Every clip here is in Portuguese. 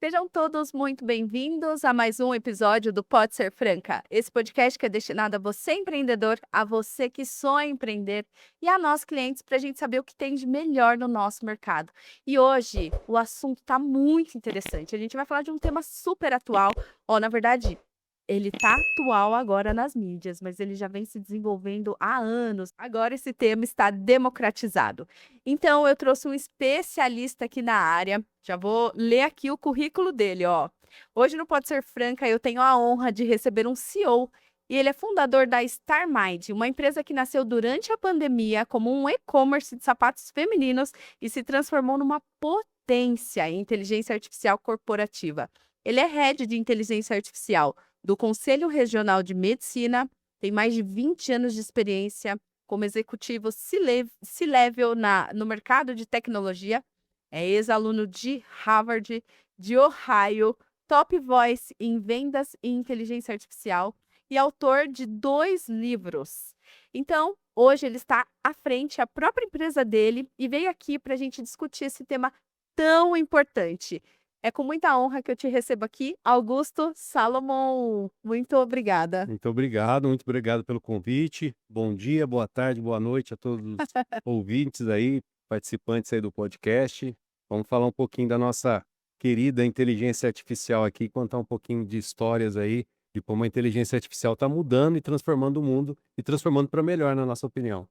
Sejam todos muito bem-vindos a mais um episódio do Pode Ser Franca. Esse podcast que é destinado a você empreendedor, a você que sonha empreender e a nós clientes para a gente saber o que tem de melhor no nosso mercado. E hoje o assunto está muito interessante. A gente vai falar de um tema super atual. Na verdade, ele está atual agora nas mídias, mas ele já vem se desenvolvendo há anos. Agora esse tema está democratizado. Então, eu trouxe um especialista aqui na área. Já vou ler aqui o currículo dele, ó. Hoje no Pode Ser Franca, eu tenho a honra de receber um CEO. E ele é fundador da StarMind, uma empresa que nasceu durante a pandemia como um e-commerce de sapatos femininos e se transformou numa potência em inteligência artificial corporativa. Ele é head de inteligência artificial do Conselho Regional de Medicina, tem mais de 20 anos de experiência como executivo C-level no mercado de tecnologia, é ex-aluno de Harvard, de Ohio, top voice em vendas e inteligência artificial e autor de 2 livros. Então, hoje ele está à frente da própria empresa dele e veio aqui para a gente discutir esse tema tão importante. É com muita honra que eu te recebo aqui, Augusto Salomon. Muito obrigada. Muito obrigado pelo convite. Bom dia, boa tarde, boa noite a todos os ouvintes aí, participantes aí do podcast. Vamos falar um pouquinho da nossa querida inteligência artificial aqui, contar um pouquinho de histórias aí, de como a inteligência artificial está mudando e transformando o mundo e transformando para melhor, na nossa opinião.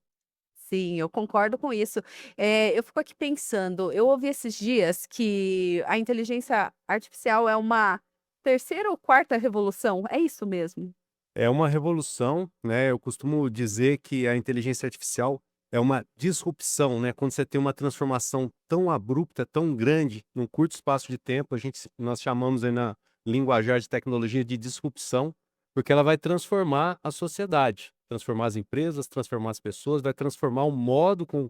Sim, eu concordo com isso. Eu fico aqui pensando, eu ouvi esses dias que a inteligência artificial é uma terceira ou quarta revolução, é isso mesmo? É uma revolução, né? Eu costumo dizer que a inteligência artificial é uma disrupção, né? Quando você tem uma transformação tão abrupta, tão grande, num curto espaço de tempo, nós chamamos aí na linguajar de tecnologia de disrupção, porque ela vai transformar a sociedade, transformar as empresas, transformar as pessoas, vai transformar o modo com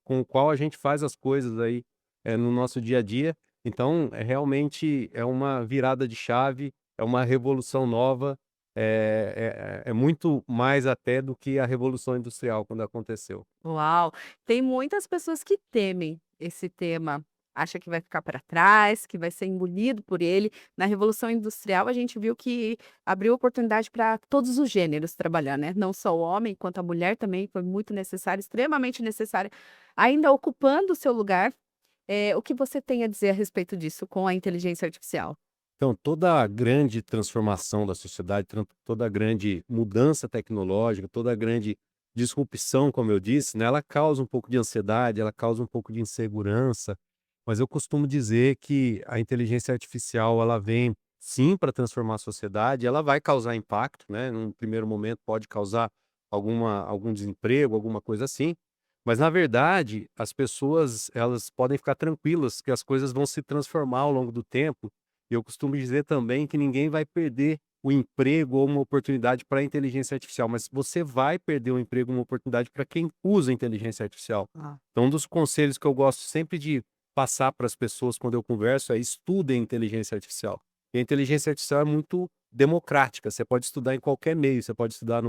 o qual a gente faz as coisas aí no nosso dia a dia. Então, realmente é uma virada de chave, é uma revolução nova, é muito mais até do que a Revolução Industrial quando aconteceu. Uau! Tem muitas pessoas que temem esse tema, acha que vai ficar para trás, que vai ser engolido por ele. Na Revolução Industrial, a gente viu que abriu oportunidade para todos os gêneros trabalhar, né, não só o homem, quanto a mulher também foi muito necessária, extremamente necessária, ainda ocupando o seu lugar. O que você tem a dizer a respeito disso com a inteligência artificial? Então, toda a grande transformação da sociedade, toda a grande mudança tecnológica, toda a grande disrupção, como eu disse, né, ela causa um pouco de ansiedade, ela causa um pouco de insegurança, mas eu costumo dizer que a inteligência artificial, ela vem sim para transformar a sociedade, ela vai causar impacto, né? Num primeiro momento pode causar algum desemprego, alguma coisa assim, mas na verdade as pessoas elas podem ficar tranquilas que as coisas vão se transformar ao longo do tempo. E eu costumo dizer também que ninguém vai perder o emprego ou uma oportunidade para a inteligência artificial, mas você vai perder o emprego ou uma oportunidade para quem usa a inteligência artificial. Ah. Então, um dos conselhos que eu gosto sempre de passar para as pessoas quando eu converso é: estudem inteligência artificial. E a inteligência artificial é muito democrática, você pode estudar em qualquer meio, você pode estudar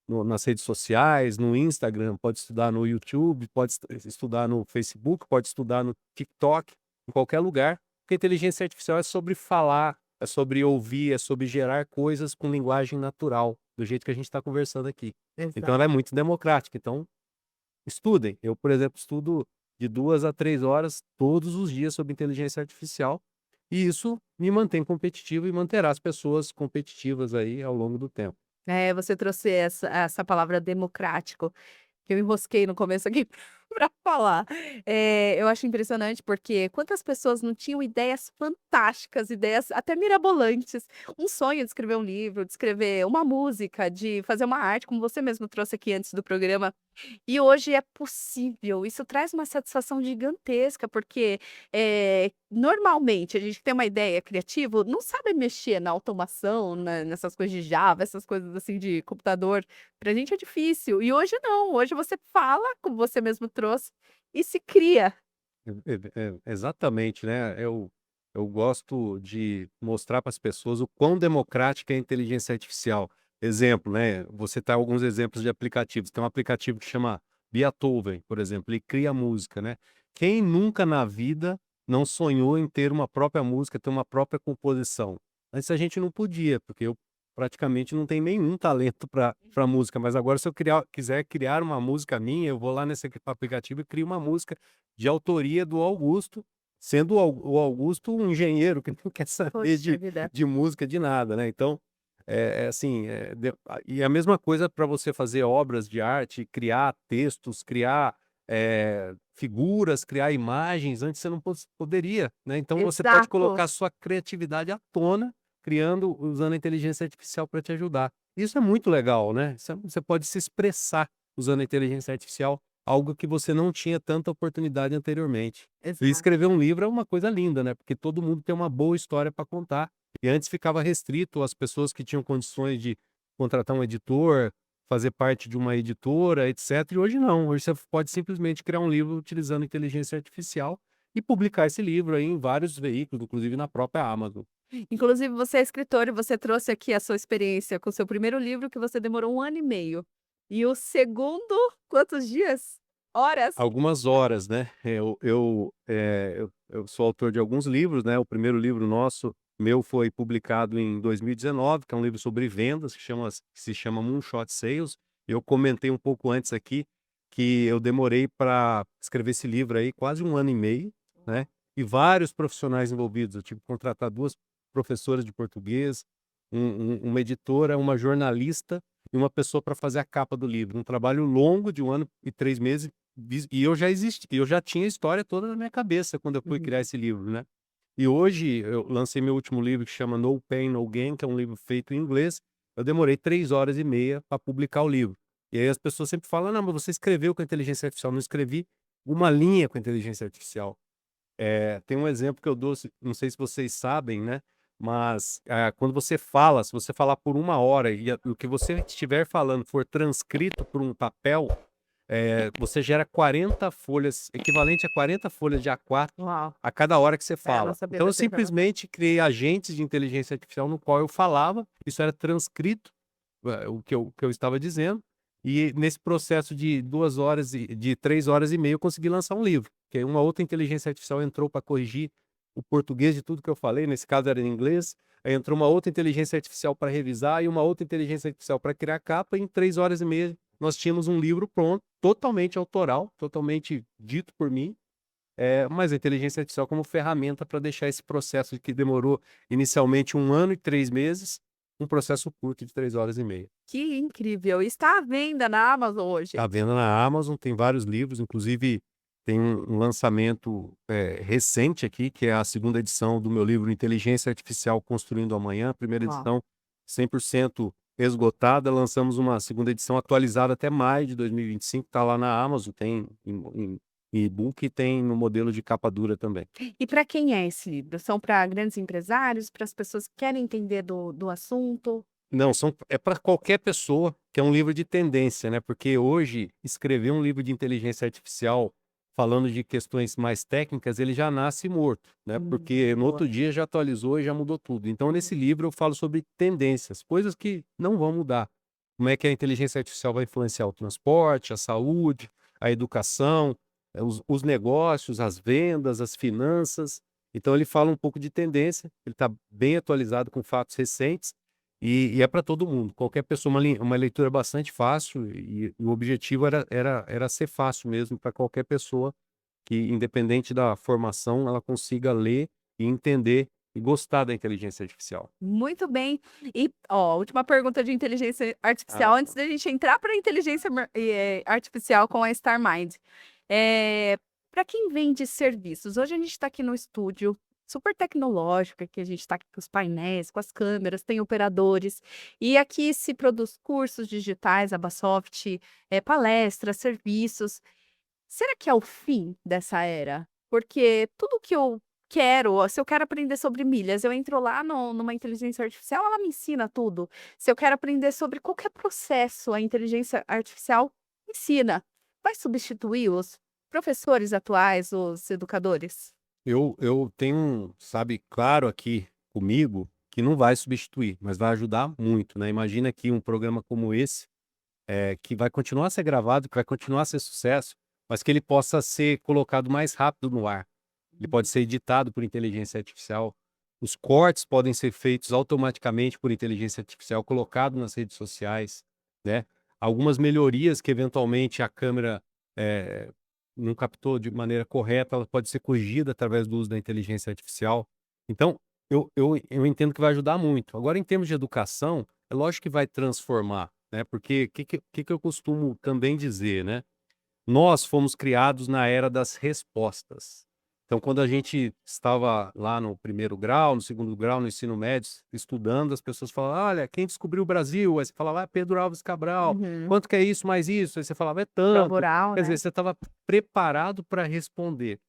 nas redes sociais, no Instagram, pode estudar no YouTube, pode estudar no Facebook, pode estudar no TikTok, em qualquer lugar. Porque a inteligência artificial é sobre falar, é sobre ouvir, é sobre gerar coisas com linguagem natural, do jeito que a gente está conversando aqui. Então Exato. ela é muito democrática, então estudem. Eu, por exemplo, estudo de 2 a 3 horas todos os dias sobre inteligência artificial, e isso me mantém competitivo e manterá as pessoas competitivas aí ao longo do tempo. Você trouxe essa palavra democrático. Que eu enrosquei no começo aqui para falar. Eu acho impressionante, porque quantas pessoas não tinham ideias fantásticas, ideias até mirabolantes, um sonho de escrever um livro, de escrever uma música, de fazer uma arte, como você mesmo trouxe aqui antes do programa. E hoje é possível, isso traz uma satisfação gigantesca, porque, normalmente a gente que tem uma ideia criativa, não sabe mexer na automação, nessas coisas de Java, essas coisas assim de computador, pra gente é difícil. E hoje não, hoje você fala, como você mesmo trouxe, e se cria. Exatamente, né, eu gosto de mostrar para as pessoas o quão democrática é a inteligência artificial. Exemplo, né, vou citar alguns exemplos de aplicativos. Tem um aplicativo que chama Beethoven, por exemplo, ele cria música, né. Quem nunca na vida não sonhou em ter uma própria música, ter uma própria composição. Antes a gente não podia, porque eu praticamente não tenho nenhum talento para música, mas agora se eu quiser criar uma música minha, eu vou lá nesse aplicativo e crio uma música de autoria do Augusto, sendo o Augusto um engenheiro que não quer saber Poxa de vida. de música, de nada, né. Então, assim, e a mesma coisa para você fazer obras de arte, criar textos, criar, figuras, criar imagens, antes você não poderia, né. Então você pode Exato. colocar sua criatividade à tona, criando usando a inteligência artificial para te ajudar. Isso é muito legal, né. Você pode se expressar usando a inteligência artificial, algo que você não tinha tanta oportunidade anteriormente. E Exato. escrever um livro é uma coisa linda, né, porque todo mundo tem uma boa história para contar, e antes ficava restrito às pessoas que tinham condições de contratar um editor, fazer parte de uma editora, etc. E hoje não, hoje você pode simplesmente criar um livro utilizando inteligência artificial e publicar esse livro aí em vários veículos, inclusive na própria Amazon. Inclusive você é escritor e você trouxe aqui a sua experiência com o seu primeiro livro que você demorou 1 ano e meio. E o segundo, quantos dias? Horas? Algumas horas, né, eu sou autor de alguns livros, né, o primeiro livro meu foi publicado em 2019, que é um livro sobre vendas, que se chama Moonshot Sales. Eu comentei um pouco antes aqui, que eu demorei para escrever esse livro aí quase 1 ano e meio, né, e vários profissionais envolvidos, eu tive que contratar 2 professoras de português, uma editora, uma jornalista e uma pessoa para fazer a capa do livro, um trabalho longo de 1 ano e 3 meses. E eu já tinha a história toda na minha cabeça quando eu fui criar Uhum. esse livro, né. E hoje eu lancei meu último livro que chama No Pain, No Gain, que é um livro feito em inglês. Eu demorei 3 horas e meia para publicar o livro. E aí as pessoas sempre falam: "Não, mas você escreveu com a inteligência artificial". Não escrevi uma linha com a inteligência artificial. Tem um exemplo que eu dou, não sei se vocês sabem, né, mas, quando você fala, se você falar por 1 hora e o que você estiver falando for transcrito por um papel, você gera 40 folhas, equivalente a 40 folhas de A4 Uau, a cada hora que você não fala. sabia Então eu dessa informação. simplesmente criei agentes de inteligência artificial no qual eu falava, isso era transcrito, o que eu estava dizendo, e nesse processo de 2 horas e de 3 horas e meia eu consegui lançar um livro, que aí uma outra inteligência artificial entrou para corrigir o português de tudo que eu falei, nesse caso era em inglês, aí entrou uma outra inteligência artificial para revisar e uma outra inteligência artificial para criar a capa, e em 3 horas e meia nós tínhamos um livro pronto, totalmente autoral, totalmente dito por mim, mas a inteligência artificial como ferramenta para deixar esse processo que demorou inicialmente 1 ano e 3 meses, um processo curto de 3 horas e meia. Que incrível! Está à venda na Amazon hoje. À venda na Amazon, tem vários livros, inclusive tem um lançamento, recente aqui, que é a segunda edição do meu livro Inteligência Artificial Construindo o Amanhã. A primeira Uau. edição 100% esgotada, lançamos uma segunda edição atualizada até maio de 2025, está lá na Amazon, tem em e-book e tem no modelo de capa dura também. E para quem é esse livro? São para grandes empresários, para as pessoas que querem entender do assunto? Não, é para qualquer pessoa, que é um livro de tendência, né, porque hoje escrever um livro de inteligência artificial falando de questões mais técnicas, ele já nasce morto, né, porque no Boa. outro dia já atualizou e já mudou tudo. Então nesse livro eu falo sobre tendências, coisas que não vão mudar. Como é que a inteligência artificial vai influenciar o transporte, a saúde, a educação, os negócios, as vendas, as finanças. Então ele fala um pouco de tendência, ele está bem atualizado com fatos recentes, e é para todo mundo, qualquer pessoa, uma leitura bastante fácil, e o objetivo era ser fácil mesmo para qualquer pessoa que, independente da formação, ela consiga ler e entender e gostar da inteligência artificial. Muito bem. E, ó, última pergunta de inteligência Ah, artificial antes da gente entrar para a inteligência artificial com a StarMind. Eh, Para quem vende serviços, hoje a gente está aqui no estúdio super tecnológico, que a gente está aqui com os painéis, com as câmeras, tem operadores, e aqui se produz cursos digitais, Abasoft, palestras, serviços. Será que é o fim dessa era? Porque tudo que eu quero, ó, se eu quero aprender sobre milhas, eu entro lá numa inteligência artificial, ela me ensina tudo. Se eu quero aprender sobre qualquer processo, a inteligência artificial ensina. Vai substituir os professores atuais, os educadores? eu tenho sabe, claro aqui comigo, que não vai substituir, mas vai ajudar muito, né. Imagina que um programa como esse, que vai continuar a ser gravado, que vai continuar a ser sucesso, mas que ele possa ser colocado mais rápido no ar. ele pode ser editado por inteligência artificial, os cortes podem ser feitos automaticamente por inteligência artificial, colocado nas redes sociais, né? Algumas melhorias que eventualmente a câmera eh, não captou de maneira correta, ela pode ser corrigida através do uso da inteligência artificial. Então, eu entendo que vai ajudar muito. Agora, em termos de educação, é lógico que vai transformar, né? Porque o que eu costumo também dizer, né? Nós fomos criados na era das respostas. Então, quando a gente estava lá no primeiro grau, no segundo grau, no ensino médio, estudando, as pessoas falavam: "Olha, quem descobriu o Brasil?" Aí você falava: "Ah, Pedro Álvares Cabral. Uhum. Quanto que é isso mais isso?" Aí você falava: "É Prova tanto." oral, Quer né? dizer, você estava preparado para responder.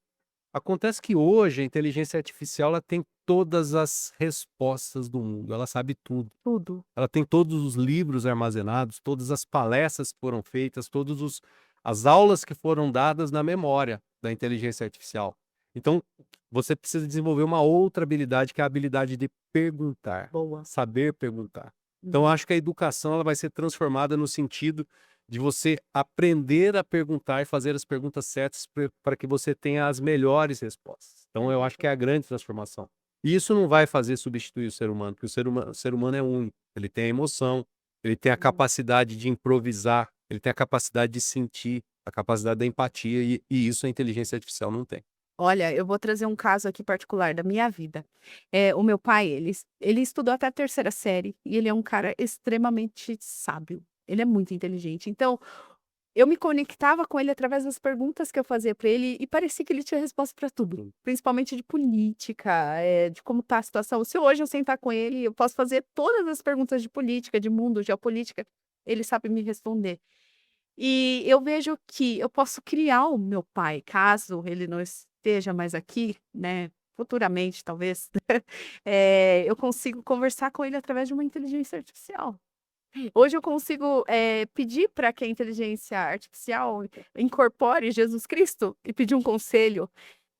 Acontece que hoje a inteligência artificial ela tem todas as respostas do mundo, ela sabe tudo. Tudo. Ela tem todos os livros armazenados, todas as palestras que foram feitas, todos os as aulas que foram dadas na memória da inteligência artificial. Então, você precisa desenvolver uma outra habilidade, que é a habilidade de perguntar, Boa. saber perguntar. Então, eu Uhum. acho que a educação ela vai ser transformada no sentido de você aprender a perguntar e fazer as perguntas certas para que você tenha as melhores respostas. Então, eu acho que é a grande transformação. E isso não vai fazer substituir o ser humano, porque o ser humano é único. Ele tem a emoção, ele tem a Uhum. capacidade de improvisar, ele tem a capacidade de sentir, a capacidade da empatia, e isso a inteligência artificial não tem. Olha, eu vou trazer um caso aqui particular da minha vida. O meu pai, ele estudou até a terceira série e ele é um cara extremamente sábio. Ele é muito inteligente. Então, eu me conectava com ele através das perguntas que eu fazia para ele e parecia que ele tinha resposta para tudo, Sim. principalmente de política, de como está a situação. Se hoje eu sentar com ele, eu posso fazer todas as perguntas de política, de mundo, geopolítica, ele sabe me responder. E eu vejo que eu posso criar o meu pai, caso ele não esteja mais aqui, né, futuramente talvez, eu consigo conversar com ele através de uma inteligência artificial. Hoje eu consigo, pedir para que a inteligência artificial incorpore Jesus Cristo e pedir um conselho.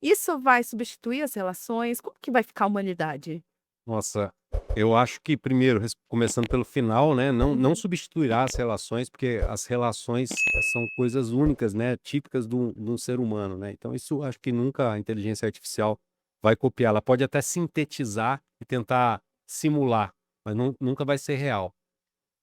Isso vai substituir as relações? Como que vai ficar a humanidade? Nossa, eu acho que primeiro, começando pelo final, né, não Uhum. substituirá as relações, porque as relações são coisas únicas, né, típicas de um ser humano, né. Então isso acho que nunca a inteligência artificial vai copiar. Ela pode até sintetizar e tentar simular, mas nunca vai ser real.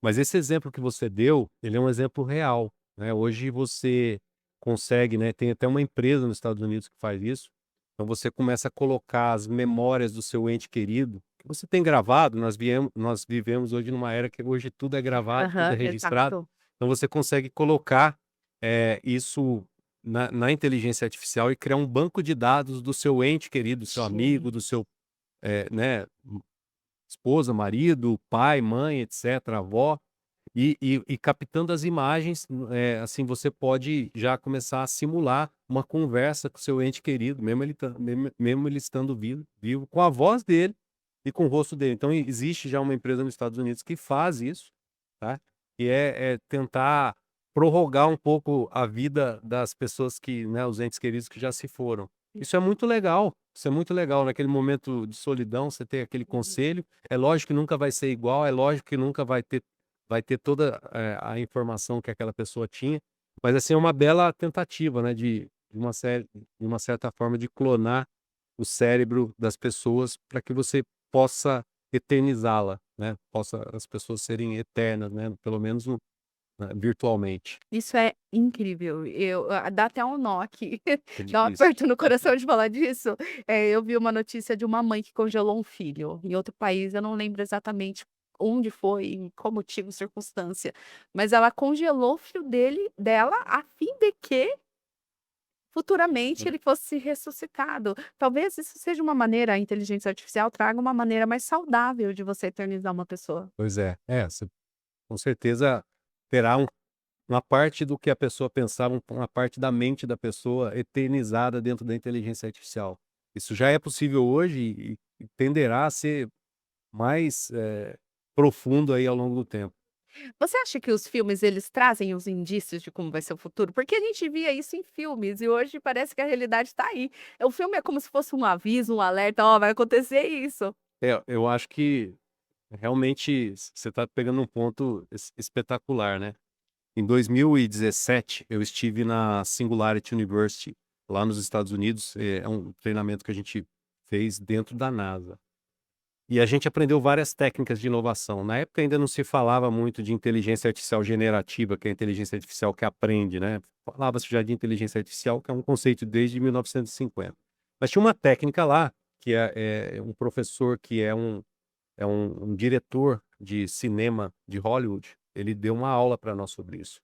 Mas esse exemplo que você deu, ele é um exemplo real, né. Hoje você consegue, né, tem até uma empresa nos Estados Unidos que faz isso. Então você começa a colocar as memórias do seu ente querido, que você tem gravado. Nós vivemos hoje numa era que hoje tudo é gravado, tudo é Aham, registrado. exato. Então você consegue colocar, isso na inteligência artificial e criar um banco de dados do seu ente querido, do seu amigo, Gente. do seu, né, esposa, marido, pai, mãe, etcétera, avó. E captando as imagens, assim, você pode já começar a simular uma conversa com o seu ente querido, mesmo ele estando vivo, com a voz dele e com o rosto dele. Então existe já uma empresa nos Estados Unidos que faz isso, tá, e é tentar prorrogar um pouco a vida das pessoas que, né, os entes queridos que já se foram. Isso é muito legal, isso é muito legal, naquele momento de solidão, você ter aquele Uhum. conselho. É lógico que nunca vai ser igual, é lógico que nunca vai ter toda, a informação que aquela pessoa tinha, mas, assim, é uma bela tentativa, né, de uma certa forma, de clonar o cérebro das pessoas para que você possa eternizá-la, né, possa as pessoas serem eternas, né, pelo menos virtualmente. Isso é incrível. Dá até um nó aqui, É dá um difícil. aperto no coração de falar disso. Eu vi uma notícia de uma mãe que congelou um filho em outro país, eu não lembro exatamente onde foi, em qual motivo, circunstância, mas ela congelou o filho dela a fim de que futuramente ele fosse ressuscitado. Talvez isso seja uma maneira, a inteligência artificial traga uma maneira mais saudável de você eternizar uma pessoa. Pois é. Você com certeza terá uma parte do que a pessoa pensava, uma parte da mente da pessoa eternizada dentro da inteligência artificial. Isso já é possível hoje e tenderá a ser mais, profundo aí ao longo do tempo. Você acha que os filmes eles trazem os indícios de como vai ser o futuro? Porque a gente via isso em filmes e hoje parece que a realidade está aí. O filme é como se fosse um aviso, um alerta: "Ó, vai acontecer isso". Eu acho que realmente você está pegando um ponto espetacular, né. Em 2017 eu estive na Singularity University, lá nos Estados Unidos, é um treinamento que a gente fez dentro da NASA. E a gente aprendeu várias técnicas de inovação. Na época ainda não se falava muito de inteligência artificial generativa, que é a inteligência artificial que aprende, né? Falava-se já de inteligência artificial, que é um conceito desde 1950. Mas tinha uma técnica lá, que é um professor que é um diretor de cinema de Hollywood. Ele deu uma aula para nós sobre isso.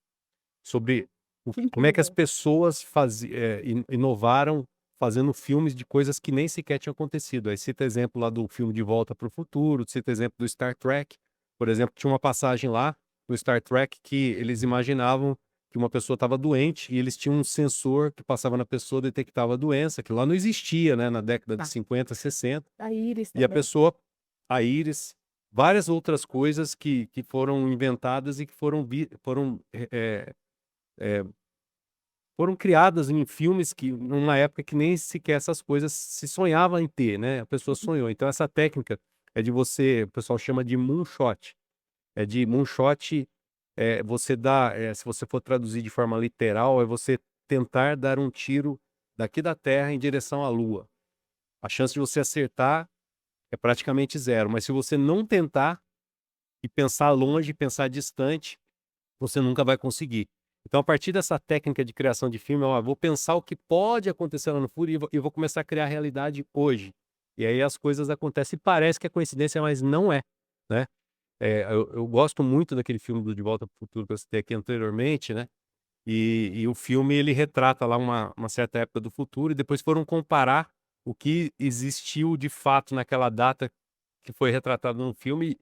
Sobre Que como é que as incrível. pessoas inovaram fazendo filmes de coisas que nem sequer tinham acontecido. Aí cita exemplo lá do filme De Volta para o Futuro, cita exemplo do Star Trek. Por exemplo, tinha uma passagem lá no Star Trek que eles imaginavam que uma pessoa estava doente e eles tinham um sensor que passava na pessoa, detectava a doença, que lá não existia, né, na década de Tá. 50, 60. A Iris E a também. pessoa, a íris, várias outras coisas que foram inventadas e que foram criadas em filmes que numa época que nem sequer essas coisas se sonhava em ter, né, a pessoa sonhou. Então essa técnica é de você, o pessoal chama de moonshot. É de moonshot, você dá, se você for traduzir de forma literal, é você tentar dar um tiro daqui da Terra em direção à Lua. A chance de você acertar é praticamente zero, mas se você não tentar e pensar longe, pensar distante, você nunca vai conseguir. Então, a partir dessa técnica de criação de filme, ó, vou pensar o que pode acontecer lá no futuro e vou começar a criar a realidade hoje. E aí as coisas acontecem. E parece que é coincidência, mas não é, né? Eu gosto muito daquele filme do De Volta para o Futuro que eu citei aqui anteriormente, né? E o filme ele retrata lá uma certa época do futuro e depois foram comparar o que existiu de fato naquela data que foi retratado no filme,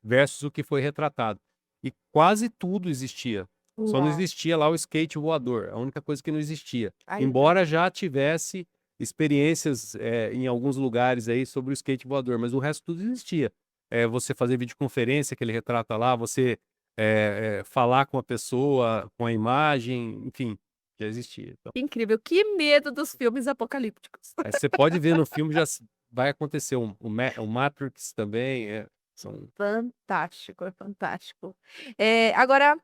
versus o que foi retratado. E quase tudo existia. Só não Uau. existia lá o skate voador, a única coisa que não existia. Ainda. Embora já tivesse experiências, em alguns lugares aí sobre o skate voador, mas o resto tudo existia. Você fazer videoconferência que ele retrata lá, você falar com a pessoa, com a imagem, enfim, já existia. Então, Que incrível. Que medo dos filmes apocalípticos. aí você pode ver no filme, vai acontecer o Matrix também, são. Fantástico, é fantástico. Agora,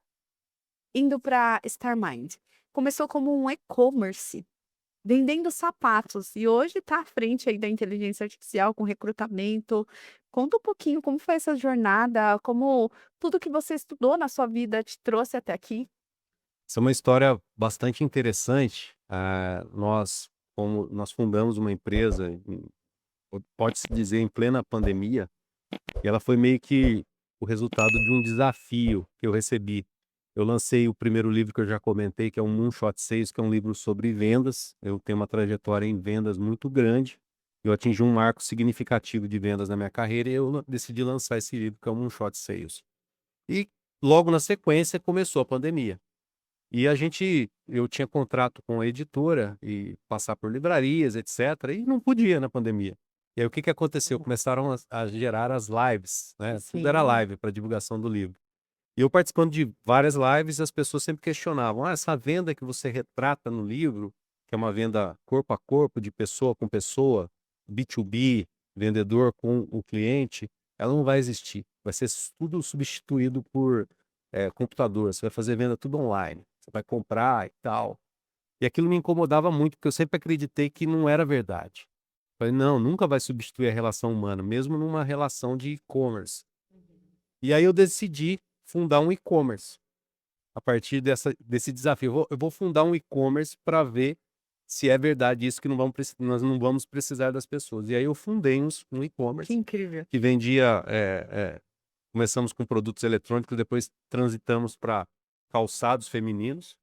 indo para Starmind. Começou como um e-commerce, vendendo sapatos, e hoje está à frente aí da inteligência artificial com recrutamento. Conta um pouquinho como foi essa jornada, como tudo que você estudou na sua vida te trouxe até aqui? Essa é uma história bastante interessante. Nós fundamos uma empresa, pode-se dizer, em plena pandemia, e ela foi meio que o resultado de um desafio que eu recebi. Eu lancei o primeiro livro que eu já comentei, que é o Moonshot 6, que é um livro sobre vendas. Eu tenho uma trajetória em vendas muito grande. Eu atingi um marco significativo de vendas na minha carreira e eu decidi lançar esse livro, que é o Moonshot Sales. E logo na sequência começou a pandemia. E eu tinha contrato com a editora e passar por livrarias, etc. E não podia na pandemia. E aí o que que aconteceu? Começaram a gerar as lives, né? Tudo era Sim. live para divulgação do livro. E eu participando de várias lives, as pessoas sempre questionavam: ah, essa venda que você retrata no livro, que é uma venda corpo a corpo, de pessoa com pessoa, B2B, vendedor com o cliente, ela não vai existir. Vai ser tudo substituído por computador. Você vai fazer venda tudo online. Você vai comprar e tal. E aquilo me incomodava muito, porque eu sempre acreditei que não era verdade. Falei, não, nunca vai substituir a relação humana, mesmo numa relação de e-commerce. E aí eu decidi fundar um e-commerce. A partir desse desafio, eu vou fundar um e-commerce para ver se é verdade isso que nós não vamos precisar das pessoas. E aí eu fundei um Que e-commerce incrível. que vendia, começamos com produtos eletrônicos, depois transitamos para calçados femininos.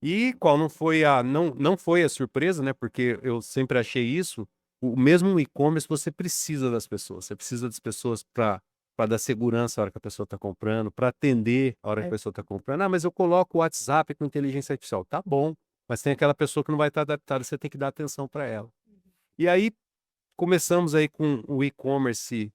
E qual não foi a surpresa, né? Porque eu sempre achei isso. O mesmo e-commerce você precisa das pessoas. Você precisa das pessoas para dar segurança a hora que a pessoa está comprando, para atender a hora que a É. pessoa está comprando. Ah, mas eu coloco o WhatsApp com inteligência artificial. Tá bom, mas tem aquela pessoa que não vai estar adaptada, você tem que dar atenção para ela. E aí começamos aí com o e-commerce,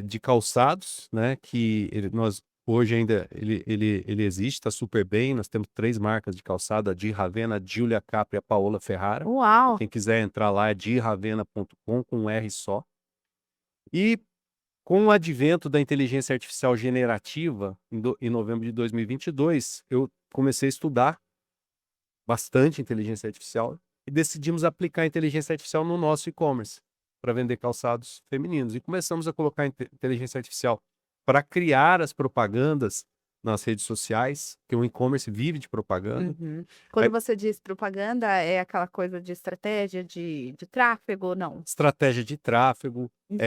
de calçados, né, que nós hoje ainda ele existe, está super bem. Nós temos 3 marcas de calçado, a Di Ravena, a Giulia Capri e a Paola Ferrara. Uau! Quem quiser entrar lá é diravena.com, com um R só. E com o advento da inteligência artificial generativa, em novembro de 2022, eu comecei a estudar bastante inteligência artificial e decidimos aplicar a inteligência artificial no nosso e-commerce para vender calçados femininos. E começamos a colocar inteligência artificial para criar as propagandas nas redes sociais, que o e-commerce vive de propaganda. Uhum. Aí, Quando você diz propaganda, é aquela coisa de estratégia de tráfego, não? estratégia de tráfego, Uhum.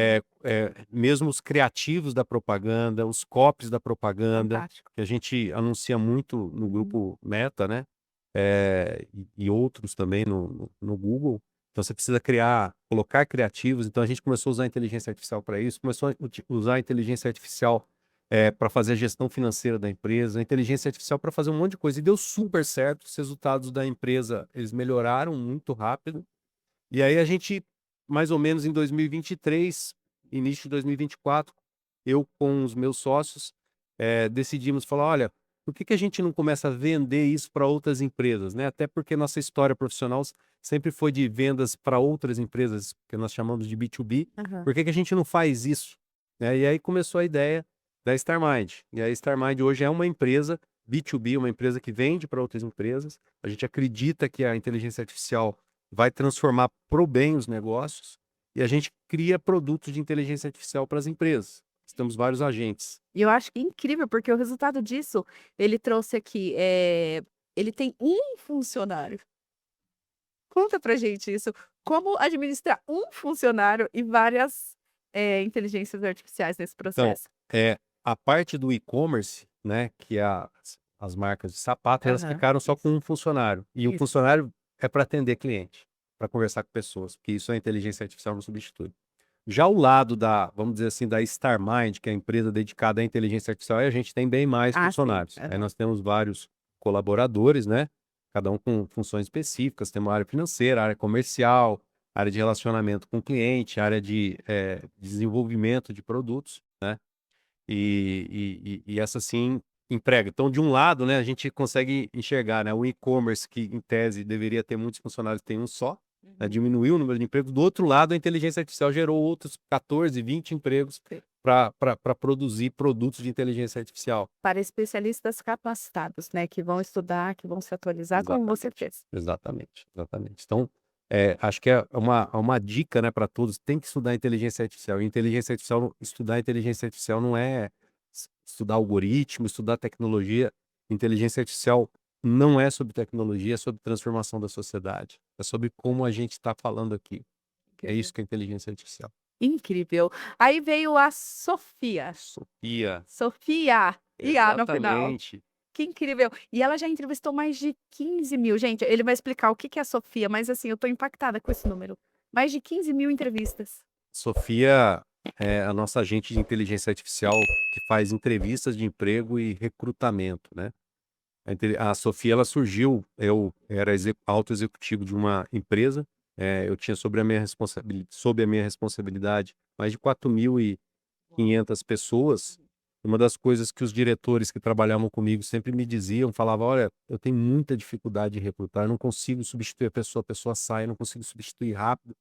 mesmo os criativos da propaganda, os copies da propaganda, Fantástico. que a gente anuncia muito no grupo Meta, né? E outros também no Google. Então você precisa colocar criativos. Então a gente começou a usar a inteligência artificial para isso, começou a usar a inteligência artificial para fazer a gestão financeira da empresa, a inteligência artificial para fazer um monte de coisa. E deu super certo, os resultados da empresa, eles melhoraram muito rápido. E aí a gente, mais ou menos em 2023, início de 2024, eu com os meus sócios, decidimos falar, olha, por que a gente não começa a vender isso para outras empresas, né? Até porque nossa história profissional sempre foi de vendas para outras empresas, que nós chamamos de B2B. Aham. Por que a gente não faz isso? Né? E aí começou a ideia da StarMind. E a StarMind hoje é uma empresa B2B, uma empresa que vende para outras empresas. A gente acredita que a inteligência artificial vai transformar pro bem os negócios e a gente cria produtos de inteligência artificial para as empresas. Temos vários agentes. E eu acho incrível, porque o resultado disso, ele trouxe aqui, ele tem um funcionário. Conta pra gente isso, como administrar um funcionário e várias, inteligências artificiais nesse Então, processo? a parte do e-commerce, né, que é as marcas de sapato, elas Aham. ficaram só Isso, com um funcionário. E o isso. funcionário é para atender cliente, para conversar com pessoas, porque isso a inteligência artificial não substitui. Já o lado vamos dizer assim, da StarMind, que é a empresa dedicada à inteligência artificial, aí a gente tem bem mais Ah, sim. funcionários. Aí Aham. nós temos vários colaboradores, né? Cada um com funções específicas. Temos a área financeira, a área comercial, área de relacionamento com o cliente, área de desenvolvimento de produtos, né? E essa sim emprega. Então, de um lado, né, a gente consegue enxergar, né, o e-commerce, que em tese deveria ter muitos funcionários, tem um só, né, Uhum. diminuiu o número de empregos. Do outro lado, a inteligência artificial gerou outros 14, 20 empregos Sim. para produzir produtos de inteligência artificial. Para especialistas capacitados, né, que vão estudar, que vão se atualizar, como você Exatamente, fez. exatamente, exatamente. Então, acho que é uma dica, né, para todos, tem que estudar inteligência artificial. E inteligência artificial, estudar inteligência artificial não é estudar algoritmo, estudar tecnologia. Inteligência artificial não é sobre tecnologia, é sobre transformação da sociedade. É sobre como a gente está falando aqui. É Incrível. isso que é inteligência artificial. Incrível. Aí veio a Sofia. Sofia, Sofia, IA no final. exatamente. Que incrível. E ela já entrevistou mais de 15.000. Gente, ele vai explicar o que que é a Sofia, mas assim, eu tô impactada com esse número. Mais de 15.000 entrevistas. Sofia é a nossa agente de inteligência artificial que faz entrevistas de emprego e recrutamento, né? A Sofia, ela surgiu, eu era alto executivo de uma empresa, eu tinha sob a minha responsabilidade mais de 4.500 pessoas. Uma das coisas que os diretores que trabalhavam comigo sempre me diziam, falavam, olha, eu tenho muita dificuldade de recrutar, eu não consigo substituir a pessoa sai, eu não consigo substituir rápido.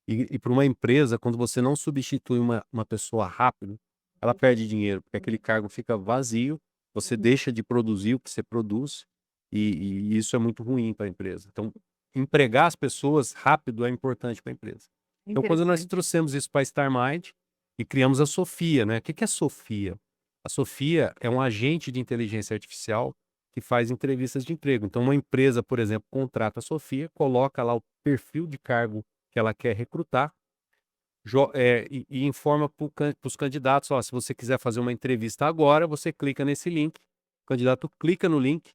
E para uma empresa, quando você não substitui uma pessoa rápido, ela perde dinheiro, porque aquele cargo fica vazio, você Uhum. deixa de produzir o que você produz, e isso é muito ruim para a empresa. Então, empregar as pessoas rápido é importante para a empresa. Então, quando nós Interessante. trouxemos isso para a StarMind e criamos a Sofia, né? O que que é Sofia? A Sofia é um agente de inteligência artificial que faz entrevistas de emprego. Então, uma empresa, por exemplo, contrata a Sofia, coloca lá o perfil de cargo que ela quer recrutar, e informa para os candidatos, ó, se você quiser fazer uma entrevista agora, você clica nesse link, o candidato clica no link,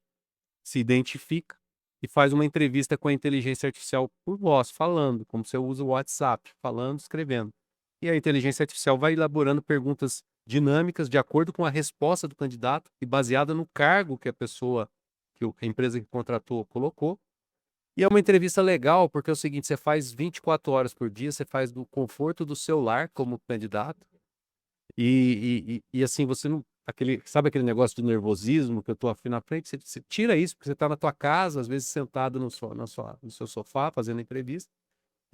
se identifica e faz uma entrevista com a inteligência artificial por voz, falando, como você usa o WhatsApp, falando, escrevendo. E a inteligência artificial vai elaborando perguntas dinâmicas de acordo com a resposta do candidato e baseada no cargo que a empresa que contratou colocou. E é uma entrevista legal, porque é o seguinte, você faz 24 horas por dia, você faz do conforto do seu lar como candidato, assim, você não sabe aquele negócio do nervosismo que eu tô aqui na frente, você tira isso, porque você tá na tua casa, às vezes sentado no seu sofá, fazendo a entrevista,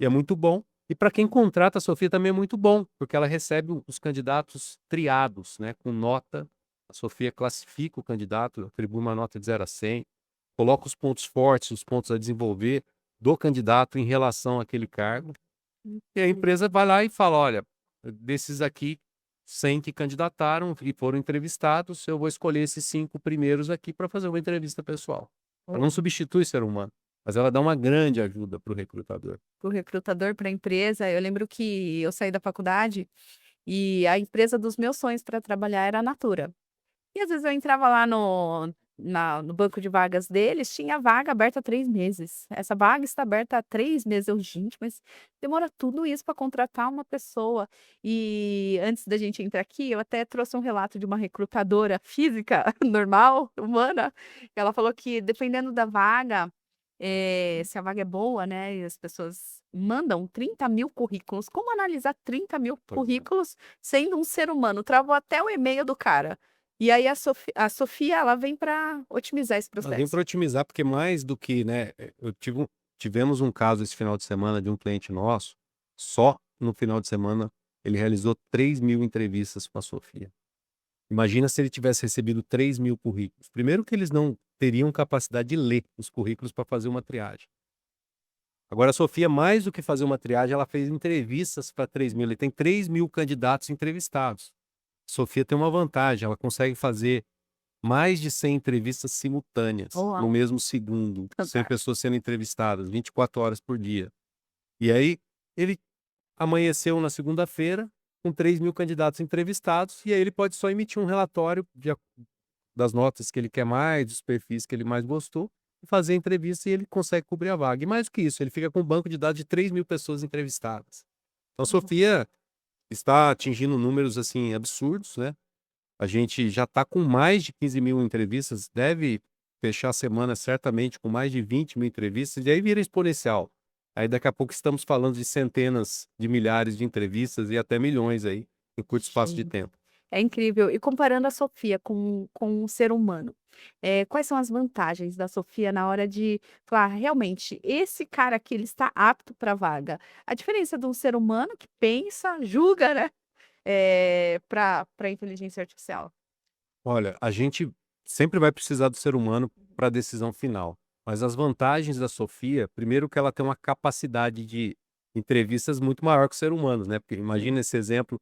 e é muito bom. E para quem contrata a Sofia também é muito bom, porque ela recebe os candidatos triados, né, com nota. A Sofia classifica o candidato, atribui uma nota de 0 a 100, coloco os pontos fortes, os pontos a desenvolver do candidato em relação àquele cargo, e a Entendi. empresa vai lá e fala: "Olha, desses aqui, 100 que candidataram e foram entrevistados, eu vou escolher esses 5 primeiros aqui para fazer uma entrevista pessoal". Ela não substitui o ser humano, mas ela dá uma grande ajuda para o recrutador. O recrutador para a empresa, eu lembro que eu saí da faculdade e a empresa dos meus sonhos para trabalhar era a Natura. E às vezes eu entrava lá no banco de vagas deles, tinha vaga aberta há 3 meses. Essa vaga está aberta há 3 meses. Eu: "Gente, mas demora tudo isso para contratar uma pessoa". E antes da gente entrar aqui, eu até trouxe um relato de uma recrutadora física, normal, humana. Ela falou que dependendo da vaga, se a vaga é boa, né, e as pessoas mandam 30.000 currículos. Como analisar 30.000 Pois é. currículos sendo um ser humano? Travou até o e-mail do cara. E aí a Sofia, ela vem para otimizar esse Ela vem processo. para otimizar, porque mais do que, né, tivemos um caso esse final de semana de um cliente nosso, só no final de semana ele realizou 3.000 entrevistas com a Sofia. Imagina se ele tivesse recebido 3.000 currículos. Primeiro que eles não teriam capacidade de ler os currículos para fazer uma triagem. Agora a Sofia, mais do que fazer uma triagem, ela fez entrevistas para 3.000, ele tem 3.000 candidatos entrevistados. Sofia tem uma vantagem, ela consegue fazer mais de 100 entrevistas simultâneas, no Uau, mesmo segundo, 100 fantástico. pessoas sendo entrevistadas, 24 horas por dia. E aí, ele amanheceu na segunda-feira com 3.000 candidatos entrevistados, e aí ele pode só emitir um relatório das notas que ele quer mais, dos perfis que ele mais gostou, e fazer a entrevista e ele consegue cobrir a vaga. E mais do que isso, ele fica com um banco de dados de 3.000 pessoas entrevistadas. Então, a Sofia está atingindo números assim absurdos, né? A gente já está com mais de 15.000 entrevistas, deve fechar a semana certamente com mais de 20.000 entrevistas, e aí vira exponencial. Aí daqui a pouco estamos falando de centenas de milhares de entrevistas e até milhões aí, em curto espaço de Gente, tempo. é incrível. E comparando a Sofia com um ser humano, quais são as vantagens da Sofia na hora de falar: "Realmente, esse cara aqui, ele está apto para a vaga"? A diferença de um ser humano que pensa, julga, né, para a inteligência artificial. Olha, a gente sempre vai precisar do ser humano para a decisão final, mas as vantagens da Sofia, primeiro que ela tem uma capacidade de entrevistas muito maior que o ser humano, né, porque Sim. imagina esse exemplo,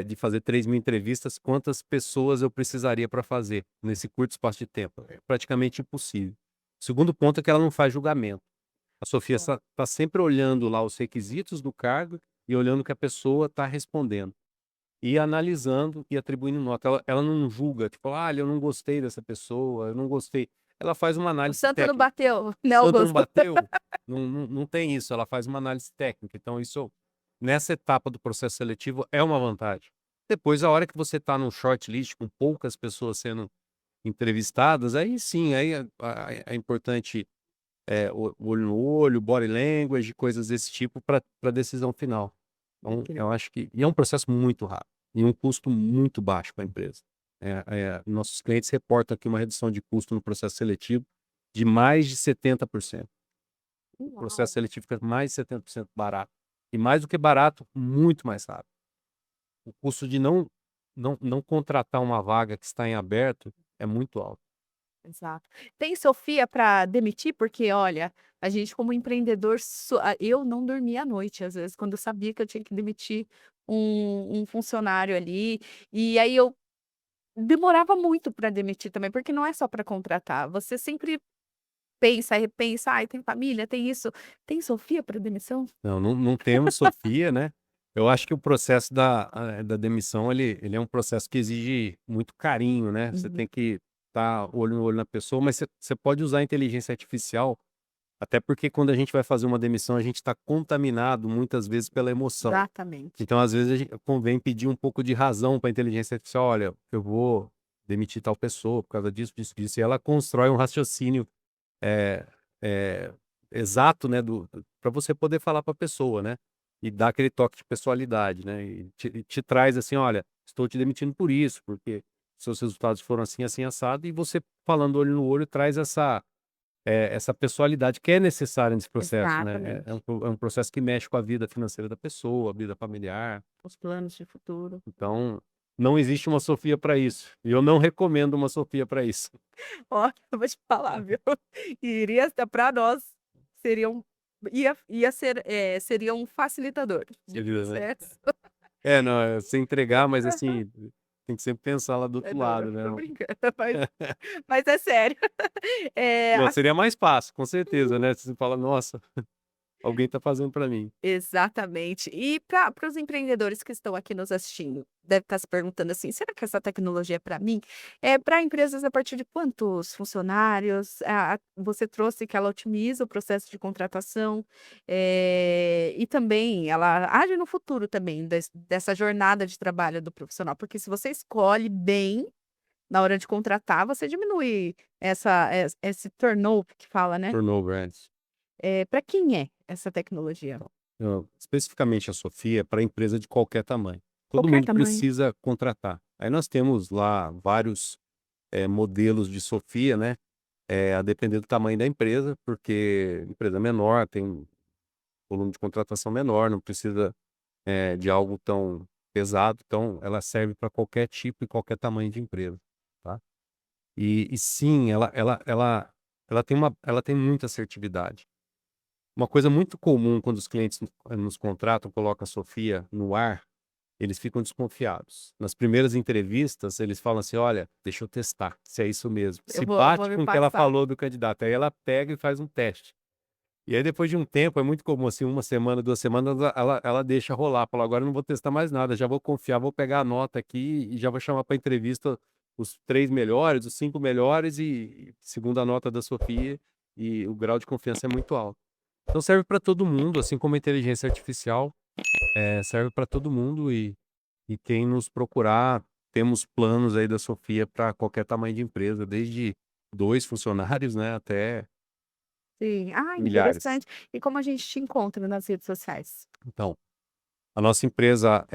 de fazer 3.000 entrevistas, quantas pessoas eu precisaria para fazer nesse curto espaço de tempo? É praticamente impossível. O segundo ponto é que ela não faz julgamento. A Sofia está sempre olhando lá os requisitos do cargo e olhando o que a pessoa está respondendo. E analisando e atribuindo nota. Ela não julga, tipo: "Ah, eu não gostei dessa pessoa, eu não gostei". Ela faz uma O análise santo não técnica. bateu, O né, santo não Augusto? bateu, não tem isso, ela faz uma análise técnica, então isso, nessa etapa do processo seletivo, é uma vantagem. Depois, a hora que você está num shortlist com poucas pessoas sendo entrevistadas, aí sim, aí é importante, o olho no olho, body language, coisas desse tipo para a decisão final. Então, eu acho que e é um processo muito rápido, e um custo muito baixo para a empresa. Nossos clientes reportam aqui uma redução de custo no processo seletivo de mais de 70%. O Uau! processo seletivo fica mais de 70% barato. E mais do que barato, muito mais rápido. O custo de não contratar uma vaga que está em aberto é muito alto. Exato. Tem Sofia para demitir? Porque olha, a gente como empreendedor eu não dormia à noite, às vezes, quando eu sabia que eu tinha que demitir um funcionário ali, e aí eu demorava muito para demitir também, porque não é só para contratar, você sempre pensa, repensa: "Ai, tem família, tem isso". Tem Sofia para demissão? Não temos Sofia, né. Eu acho que o processo da demissão ele é um processo que exige muito carinho, né. Você Uhum. tem que estar olho no olho na pessoa, mas você pode usar a inteligência artificial, até porque quando a gente vai fazer uma demissão, a gente está contaminado muitas vezes pela emoção. Exatamente. Então, às vezes, convém pedir um pouco de razão para a inteligência artificial: "Olha, eu vou demitir tal pessoa por causa disso, disso, disso", e ela constrói um raciocínio, eh eh, exato, né, para você poder falar para a pessoa, né, e dar aquele toque de pessoalidade, né, e te traz assim: "Olha, estou te demitindo por isso, porque seus resultados foram assim, assim, assado", e você falando olho no olho traz essa pessoalidade que é necessária nesse processo, né, Exatamente. é um processo que mexe com a vida financeira da pessoa, a vida familiar. Os planos de futuro. Então, não existe uma Sofia para isso. E eu não recomendo uma Sofia para isso. Ó, eu vou te falar, viu. Iria para nós, seria um ia ser, seria um facilitador de Seria, né? processos. É, não, é sem entregar, mas assim, tem que sempre pensar lá do É, outro não, eu lado, né? tô brincando, mas é sério. Não, A seria mais fácil, com certeza, né? Você fala, nossa, alguém tá fazendo para mim. Exatamente. E para os empreendedores que estão aqui nos assistindo, deve estar se perguntando assim: será que essa tecnologia é para mim? É para empresas a partir de quantos funcionários? Você trouxe que ela otimiza o processo de contratação, e também ela age no futuro também dessa jornada de trabalho do profissional, porque se você escolhe bem na hora de contratar, você diminui esse turnover que fala, né? Turnover, antes. Para quem é essa tecnologia? Especificamente a Sofia, para empresa de qualquer tamanho. Todo Qualquer mundo tamanho. precisa contratar. Aí nós temos lá vários modelos de Sofia, né? A depender do tamanho da empresa, porque empresa menor tem volume de contratação menor, não precisa de algo tão pesado, então ela serve para qualquer tipo e qualquer tamanho de empresa, tá? E sim, ela tem muita assertividade. Uma coisa muito comum quando os clientes nos contratam, coloca a Sofia no ar, eles ficam desconfiados. Nas primeiras entrevistas, eles falam assim: olha, deixa eu testar se é isso mesmo. Eu Se vou bate me com o que ela passar. falou do candidato. Aí ela pega e faz um teste. E aí, depois de um tempo, é muito comum, assim, uma semana, 2 semanas, ela deixa rolar. Fala, agora eu não vou testar mais nada, já vou confiar, vou pegar a nota aqui e já vou chamar para entrevista os 3 melhores, os 5 melhores e segundo a nota da Sofia, e o grau de confiança é muito alto. Então serve para todo mundo, assim como a inteligência artificial, serve para todo mundo e quem nos procurar, temos planos aí da Sofia para qualquer tamanho de empresa, desde 2 funcionários, né, até Sim. Ah, milhares. interessante. E como a gente te encontra nas redes sociais? Então, a nossa empresa,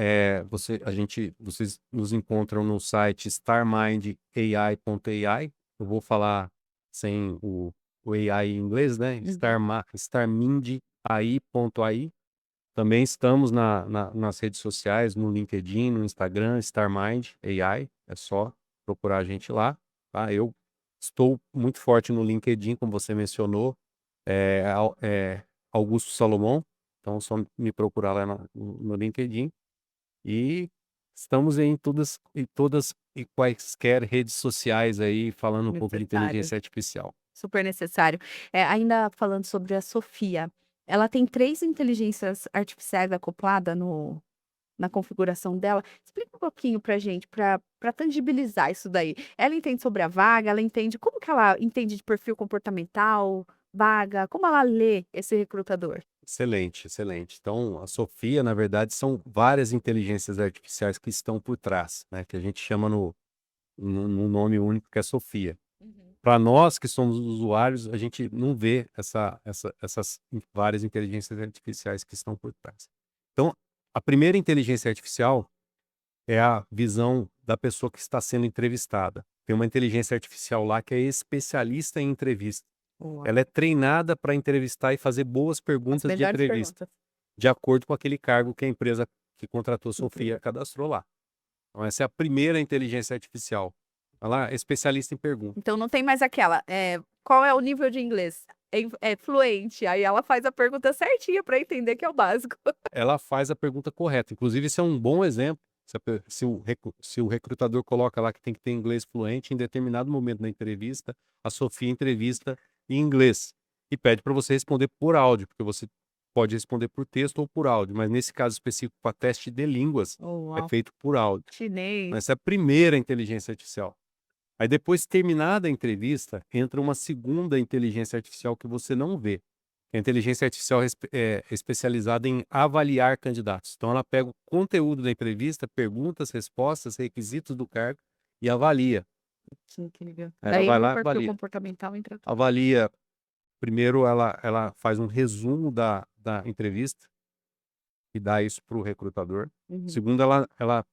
vocês nos encontram no site starmindai.ai. Eu vou falar sem o AI em inglês, né? Uhum. Starmindai.ai. Também estamos nas redes sociais, no LinkedIn, no Instagram, Starmind AI. É só procurar a gente lá, tá? Eu estou muito forte no LinkedIn, como você mencionou, Augusto Salomão. Então, só me procurar lá no LinkedIn. E estamos em todas e quaisquer redes sociais aí, falando um pouco de Necessário, inteligência artificial. super necessário. Ainda falando sobre a Sofia, ela tem 3 inteligências artificiais acoplada na configuração dela. Explica um pouquinho pra gente, pra tangibilizar isso daí. Ela entende sobre a vaga, ela entende como que ela entende de perfil comportamental, vaga, como ela lê esse recrutador? Excelente, excelente. Então, a Sofia, na verdade, são várias inteligências artificiais que estão por trás, né? Que a gente chama num nome único, que é Sofia. Uhum. Para nós que somos usuários, a gente não vê essas várias inteligências artificiais que estão por trás. Então, a primeira inteligência artificial é a visão da pessoa que está sendo entrevistada. Tem uma inteligência artificial lá que é especialista em entrevista. Boa. Ela é treinada para entrevistar e fazer boas As perguntas de melhores entrevista, perguntas. de acordo com aquele cargo que a empresa que contratou Uhum. Sofia cadastrou lá. Então, essa é a primeira inteligência artificial. Ela é especialista em perguntas. Então não tem mais aquela, qual é o nível de inglês? É fluente, aí ela faz a pergunta certinha para entender que é o básico. Ela faz a pergunta correta. Inclusive, esse é um bom exemplo. Se o recrutador coloca lá que tem que ter inglês fluente, em determinado momento da entrevista, a Sofia entrevista em inglês e pede para você responder por áudio, porque você pode responder por texto ou por áudio, mas nesse caso específico, para teste de línguas, Oh, é uau. feito por áudio. Chinês. Essa é a primeira inteligência artificial. Aí depois, terminada a entrevista, entra uma segunda inteligência artificial que você não vê. A inteligência artificial é especializada em avaliar candidatos. Então ela pega o conteúdo da entrevista, perguntas, respostas, requisitos do cargo e avalia. Que incrível. Ela Daí vai no lá, perfil avalia. comportamental entra tudo. Avalia, primeiro ela faz um resumo da entrevista e dá isso para o recrutador. Uhum. Segundo, ela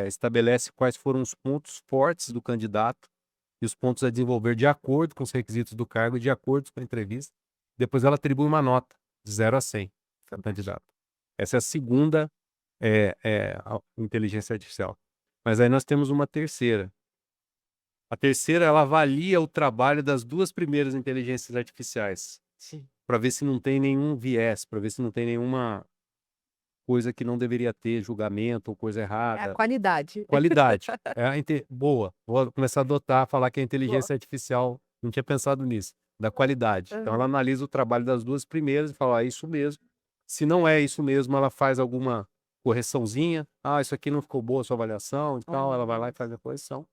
estabelece quais foram os pontos fortes do candidato e os pontos a desenvolver de acordo com os requisitos do cargo e de acordo com a entrevista. Depois ela atribui uma nota de 0 a 100 para o Fantástico. candidato. Essa é a segunda a inteligência artificial. Mas aí nós temos uma terceira. A terceira, ela avalia o trabalho das 2 primeiras inteligências artificiais, Sim. para ver se não tem nenhum viés, para ver se não tem nenhuma coisa que não deveria ter, julgamento ou coisa É a errada. qualidade. Qualidade. É a boa, vou começar a adotar, falar que a Boa. inteligência artificial, não tinha pensado nisso, da qualidade. Então ela Aham. analisa o trabalho das 2 primeiras e fala: "Ah, é isso mesmo". Se não é isso mesmo, ela faz alguma correçãozinha: "Ah, isso aqui não ficou boa a sua avaliação e tal", ela vai lá e Olha. faz a correção.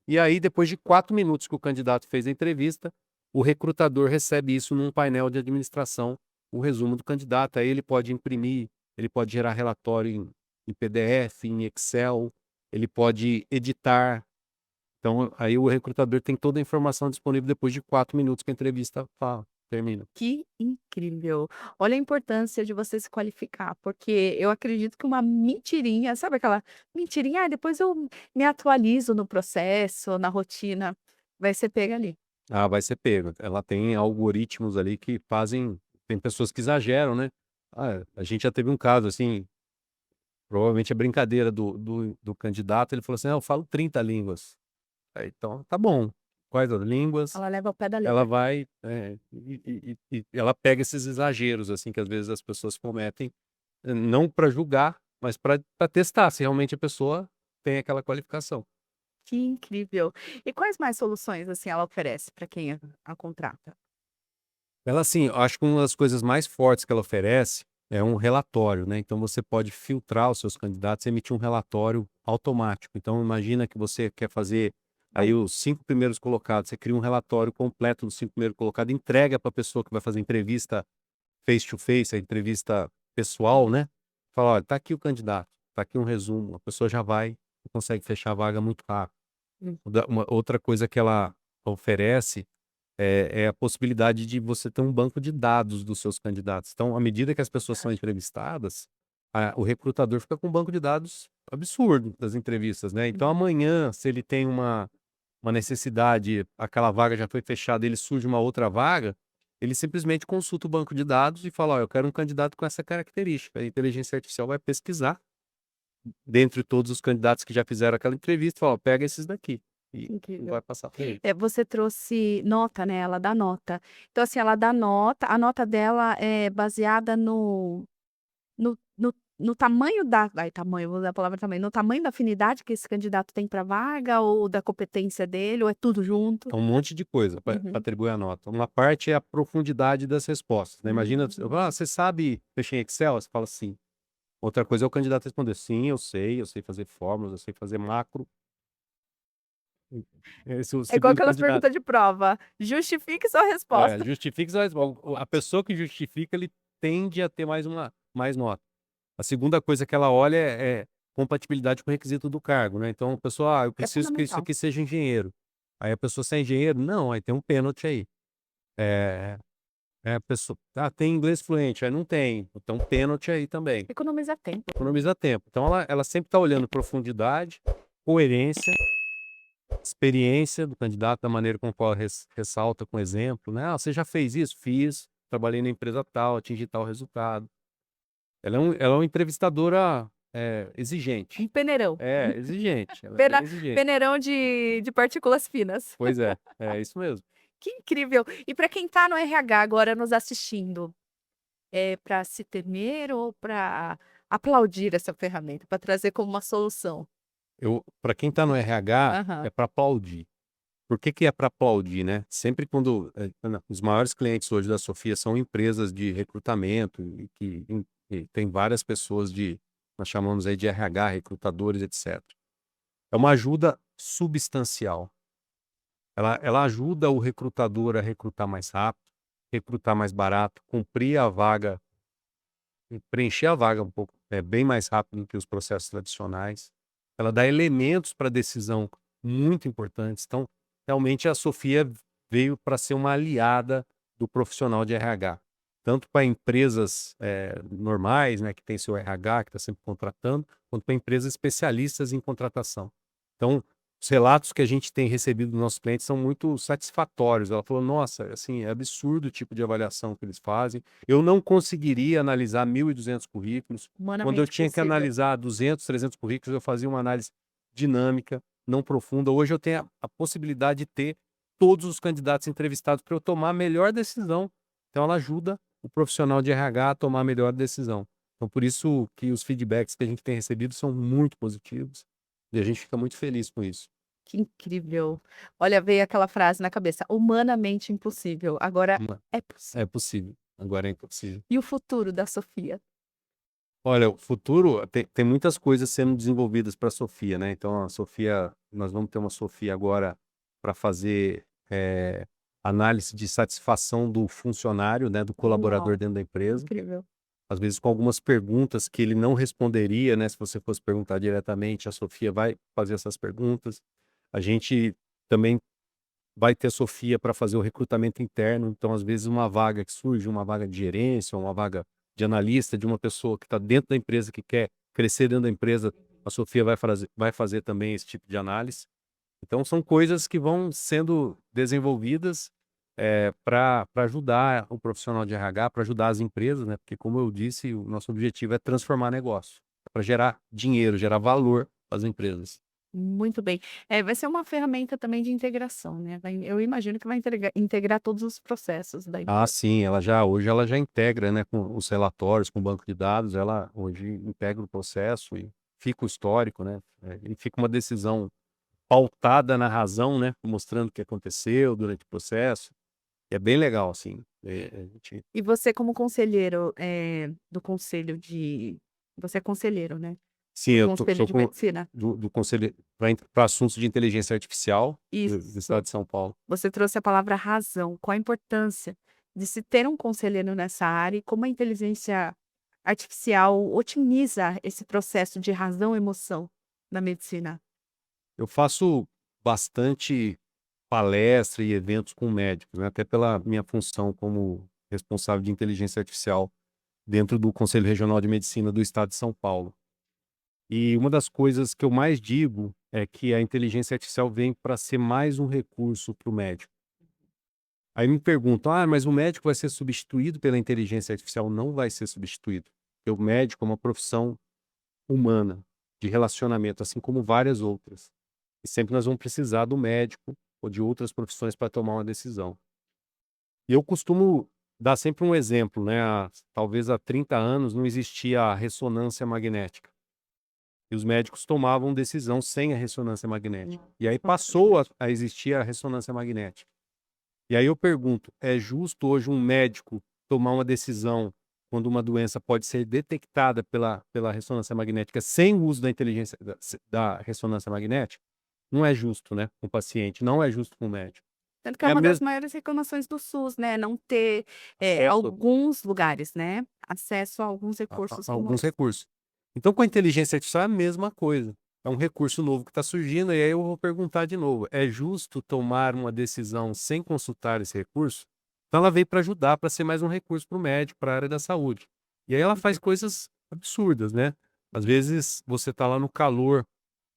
E aí, depois de 4 minutos que o candidato fez a entrevista, o recrutador recebe isso num painel de administração, o resumo do candidato. Aí ele pode imprimir, ele pode gerar relatório em PDF, em Excel, ele pode editar. Então, aí o recrutador tem toda a informação disponível depois de 4 minutos que a entrevista termina. Que incrível. Olha a importância de você se qualificar, porque eu acredito que uma mentirinha, sabe aquela mentirinha: "Ah, depois eu me atualizo no processo, na rotina", vai ser pega ali. Ah, vai ser pego. Ela tem algoritmos ali que fazem, tem pessoas que exageram, né. Ah, a gente já teve um caso, assim, provavelmente é brincadeira do candidato, ele falou assim: "Ah, eu falo 30 línguas". Aí, então, tá bom. Quais as línguas? Ela leva ao pé da Ela letra. vai, e ela pega esses exageros, assim, que às vezes as pessoas cometem, não para julgar, mas para testar se realmente a pessoa tem aquela qualificação. Que incrível. E quais mais soluções, assim, ela oferece para quem a contrata? Ela, assim, eu acho que uma das coisas mais fortes que ela oferece é um relatório, né, então você pode filtrar os seus candidatos e emitir um relatório automático. Então imagina que você quer fazer aí os 5 primeiros colocados, você cria um relatório completo dos 5 primeiros colocados, entrega para a pessoa que vai fazer entrevista face to face, a entrevista pessoal, Sim. né, fala: "Olha, tá aqui o candidato, tá aqui um resumo", a pessoa já vai e consegue fechar a vaga muito rápido. Hum. Uma outra coisa que ela oferece é a possibilidade de você ter um banco de dados dos seus candidatos. Então, à medida que as pessoas são entrevistadas, o recrutador fica com um banco de dados absurdo das entrevistas, né. Então Uhum. amanhã, se ele tem uma necessidade, aquela vaga já foi fechada, ele surge uma outra vaga, ele simplesmente consulta o banco de dados e fala: "Ó, eu quero um candidato com essa característica". A inteligência artificial vai pesquisar, dentre todos os candidatos que já fizeram aquela entrevista, e fala: "Ó, pega esses daqui", Que e incrível. vai passar para ele. Você trouxe nota, né, ela dá nota. Então, assim, ela dá nota, a nota dela é baseada no tamanho da tamanho, vou usar a palavra tamanho, no tamanho da afinidade que esse candidato tem pra vaga ou da competência dele ou é tudo junto? É um monte de coisa para Uhum. atribuir a nota. Uma parte é a profundidade das respostas, né, imagina, Hum. "Você sabe mexer em Excel?" Você fala: "Sim". Outra coisa é o candidato responder: "Sim, eu sei fazer fórmulas, eu sei fazer macro". Esse é o É igual segundo aquelas candidato. perguntas de prova, justifique sua É, resposta. justifique sua resposta. A pessoa que justifica, ele tende a ter mais nota. A segunda coisa que ela olha é compatibilidade com o requisito do cargo, né, então a pessoa: "Ah, eu É preciso que isso fundamental. aqui seja engenheiro". Aí a pessoa: "Você é engenheiro?". "Não", aí tem um pênalti aí. Eh a pessoa: "Ah, tem inglês fluente", aí não tem, então pênalti aí também, Economiza tempo também. economiza tempo. Então ela sempre está olhando profundidade, coerência, experiência do candidato, da maneira com qual ressalta com exemplo, né: "Ah, você já fez isso?". "Fiz, trabalhei na empresa tal, atingi tal resultado". Ela é uma entrevistadora, Um exigente. peneirão. É, exigente, ela é bem Pena exigente. peneirão de partículas finas. Pois é isso mesmo. Que incrível. E para quem está no RH agora nos assistindo, é para se temer ou para aplaudir essa ferramenta, para trazer como uma solução? Para quem está no RH, Aham. é para aplaudir. Por que que é para aplaudir, né? Sempre quando, os maiores clientes hoje da Sofia são empresas de recrutamento e que tem várias pessoas nós chamamos aí de RH, recrutadores, etcétera. É uma ajuda substancial. Ela ajuda o recrutador a recrutar mais rápido, recrutar mais barato, cumprir a vaga e preencher a vaga um pouco, bem mais rápido do que os processos tradicionais. Ela dá elementos para decisão muito importantes. Então, realmente a Sofia veio para ser uma aliada do profissional de RH, tanto para empresas, normais, né, que tem seu RH, que está sempre contratando, quanto para empresas especialistas em contratação. Então, os relatos que a gente tem recebido dos nossos clientes são muito satisfatórios. Ela falou: "Nossa, assim, é absurdo o tipo de avaliação que eles fazem. Eu não conseguiria analisar 1.200 currículos. Quando eu Humanamente tinha que possível. analisar 200, 300 currículos, eu fazia uma análise dinâmica, não profunda. Hoje eu tenho a possibilidade de ter todos os candidatos entrevistados para eu tomar a melhor decisão. Então ela ajuda o profissional de RH a tomar a melhor decisão. Então por isso que os feedbacks que a gente tem recebido são muito positivos e a gente fica muito feliz com isso. Que incrível. Olha, veio aquela frase na cabeça: "Humanamente impossível", agora Hum, é possível. É possível, agora é impossível. E o futuro da Sofia? Olha, o futuro tem muitas coisas sendo desenvolvidas para a Sofia, né, então a Sofia nós vamos ter uma Sofia agora para fazer, análise de satisfação do funcionário, né, do colaborador Uau, dentro da empresa, incrível. às vezes com algumas perguntas que ele não responderia, né, se você fosse perguntar diretamente, a Sofia vai fazer essas perguntas. A gente também vai ter a Sofia para fazer o recrutamento interno, então às vezes uma vaga que surge, uma vaga de gerência, uma vaga de analista, de uma pessoa que está dentro da empresa, que quer crescer dentro da empresa, a Sofia vai fazer também esse tipo de análise. Então são coisas que vão sendo desenvolvidas, para ajudar o profissional de RH, para ajudar as empresas, né, porque como eu disse, o nosso objetivo é transformar negócio, para gerar dinheiro, gerar valor para as empresas. Muito bem. Vai ser uma ferramenta também de integração, né, eu imagino que vai integrar todos os processos da Ah, empresa. sim, hoje ela já integra, né, com os relatórios, com o banco de dados, ela hoje integra o processo e fica o histórico, né, e fica uma decisão pautada na razão, né, mostrando o que aconteceu durante o processo, e é bem legal, assim, a gente E você como conselheiro, do conselho você é conselheiro, né, sim, do eu tô conselho sou de com medicina? do conselho para assuntos de inteligência artificial do Isso. estado de São Paulo. Você trouxe a palavra razão. Qual a importância de se ter um conselheiro nessa área e como a inteligência artificial otimiza esse processo de razão e emoção na medicina? Eu faço bastante palestra e eventos com médicos, né, até pela minha função como responsável de inteligência artificial dentro do Conselho Regional de Medicina do Estado de São Paulo. E uma das coisas que eu mais digo é que a inteligência artificial vem para ser mais um recurso para o médico. Aí me perguntam: "Ah, mas o médico vai ser substituído pela inteligência artificial?" Não vai ser substituído, porque o médico é uma profissão humana, de relacionamento, assim como várias outras. E sempre nós vamos precisar do médico ou de outras profissões para tomar uma decisão. E eu costumo dar sempre um exemplo, né, talvez há 30 anos não existia a ressonância magnética, e os médicos tomavam decisão sem a ressonância magnética. E aí passou a existir a ressonância magnética. E aí eu pergunto: é justo hoje um médico tomar uma decisão quando uma doença pode ser detectada pela ressonância magnética sem o uso da inteligência da ressonância magnética? Não é justo, né, com o paciente, não é justo com o médico. Tanto que é É a uma das mesma maiores reclamações do SUS, né, não ter, acesso alguns lugares, né, acesso a alguns recursos a como alguns esse. recursos. Então com a inteligência artificial é a mesma coisa, é um recurso novo que está surgindo, e aí eu vou perguntar de novo: é justo tomar uma decisão sem consultar esse recurso? Então ela veio para ajudar, para ser mais um recurso para o médico, para a área da saúde. E aí ela faz coisas absurdas, né. Às vezes você está lá no calor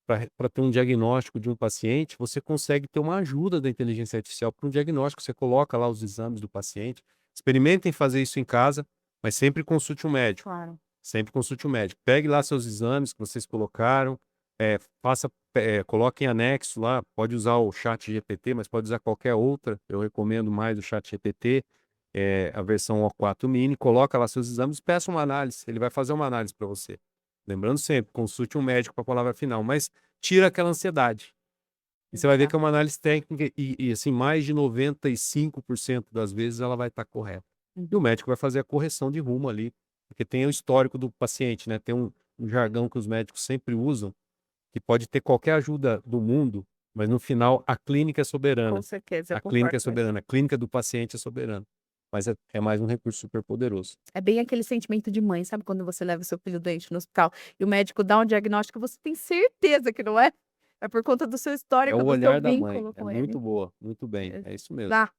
para ter um diagnóstico de um paciente, você consegue ter uma ajuda da inteligência artificial para um diagnóstico, você coloca lá os exames do paciente. Experimentem fazer isso em casa, mas sempre consulte um médico. Claro. Sempre consulte um médico. Pegue lá seus exames que vocês colocaram, coloque em anexo lá, pode usar o Chat GPT, mas pode usar qualquer outra. Eu recomendo mais o Chat GPT, a versão O4 mini, coloca lá seus exames, peça uma análise, ele vai fazer uma análise para você. Lembrando sempre, consulte um médico para a palavra final, mas tira aquela ansiedade. E você vai ver que é uma análise técnica e assim, mais de 95% das vezes ela vai estar correta. E o médico vai fazer a correção de rumo ali, porque tem o histórico do paciente, né, tem um jargão que os médicos sempre usam, que pode ter qualquer ajuda do mundo, mas no final a clínica é Com soberana. certeza, eu A clínica concordo é com isso. soberana, a clínica do paciente é soberana, mas é mais um recurso super poderoso. É bem aquele sentimento de mãe, sabe quando você leva o seu filho doente no hospital e o médico dá um diagnóstico, você tem certeza que não é? É por conta do seu É histórico, o do seu olhar da mãe, vínculo é com muito ele. boa, muito bem, é isso mesmo. Exato.